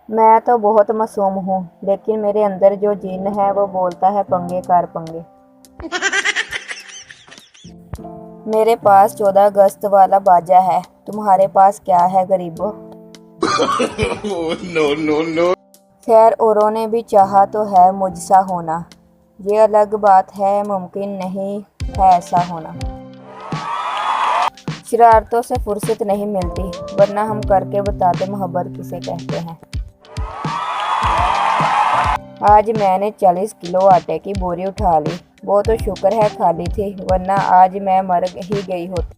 मैं तो बहुत मासूम हूँ, लेकिन मेरे अंदर जो जिन है वो बोलता है पंगे कर पंगे। मेरे पास 14 अगस्त वाला बाजा है, तुम्हारे पास क्या है गरीबों? No, no, no. खैर औरों ने भी चाहा तो है मुझसा होना, ये अलग बात है मुमकिन नहीं है ऐसा होना। शरारतों से फुर्सत नहीं मिलती, वरना हम करके बताते मोहब्बत किसे कहते हैं। आज मैंने 40 किलो आटे की बोरी उठा ली, वो तो शुक्र है खाली थी, वरना आज मैं मर ही गई होती।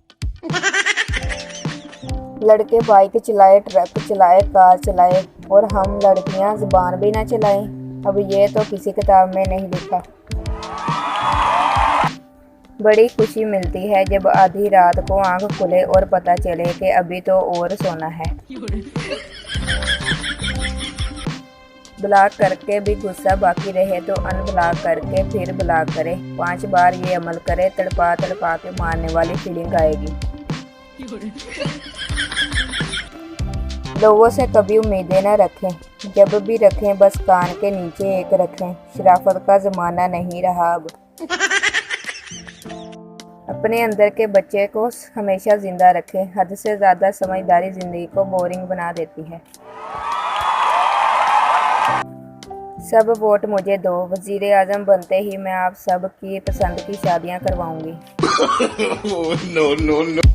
लड़के बाइक चलाए, ट्रक चलाए, कार चलाए, और हम लड़कियां जुबान भी ना चलाएं। अब ये तो किसी किताब में नहीं लिखा। बड़ी खुशी मिलती है जब आधी रात को आंख खुले और पता चले कि अभी तो और सोना है। ब्लॉक करके भी गुस्सा बाकी रहे तो अनब्लॉक करके फिर ब्लॉक करे। 5 बार ये अमल करे, तड़पा तड़पा के मारने वाली फीलिंग आएगी। लोगों से कभी उम्मीदें न रखें, जब भी रखें बस कान के नीचे एक रखें। शराफत का ज़माना नहीं रहा अब। अपने अंदर के बच्चे को हमेशा जिंदा रखें, हद से ज़्यादा समझदारी ज़िंदगी को बोरिंग बना देती है। सब वोट मुझे दो, वज़ीर आज़म बनते ही मैं आप सब की पसंद की शादियां करवाऊंगी। No, no, no.